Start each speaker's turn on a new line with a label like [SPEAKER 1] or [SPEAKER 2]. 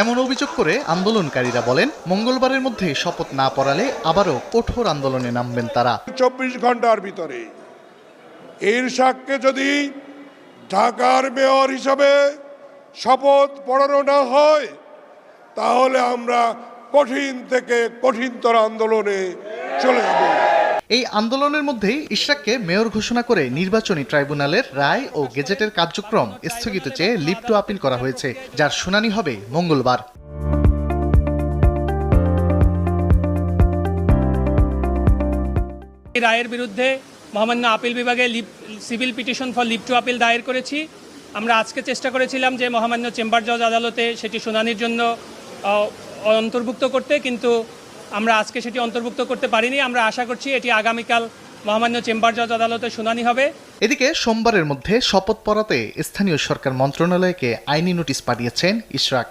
[SPEAKER 1] এমন অভিযোগ করে আন্দোলনকারীরা বলেন, মঙ্গলবারের মধ্যে শপথ না পড়ালে আবারও কঠোর আন্দোলনে নামবেন তারা।
[SPEAKER 2] 24 ঘন্টার ভিতরে ইরশাদকে যদি ঢাকার মেয়র হিসাবে শপথ পড়ানো না হয়, তাহলে আমরা কঠিন থেকে কঠিনতর আন্দোলনে চলে যাব।
[SPEAKER 1] এই আন্দোলনের মধ্যেই ইশরাককে মেয়র ঘোষণা করে নির্বাচনী ট্রাইব্যুনালের রায় ও গেজেটের কার্যক্রম স্থগিত চেয়ে লিভ টু আপিল করা হয়েছে, যার শুনানি হবে মঙ্গলবার।
[SPEAKER 3] রায়ের বিরুদ্ধে মহামান্য আপিল বিভাগে civil petition for leave to appeal দায়ের করেছি। আমরা আজকে চেষ্টা করেছিলাম যে মহামান্য চেম্বার জজ আদালতে সেটি শুনানির জন্য অন্তর্ভুক্ত করতে, কিন্তু আমরা আজকে সেটি অন্তর্ভুক্ত করতে পারিনি। আমরা আশা করছি এটি আগামীকাল মহামান্য চেম্বার জজ আদালতে শুনানি হবে।
[SPEAKER 1] এদিকে সোমবারের মধ্যে শপথ পড়াতে স্থানীয় সরকার মন্ত্রণালয়কে আইনি নোটিশ পাঠিয়েছেন ইশরাক।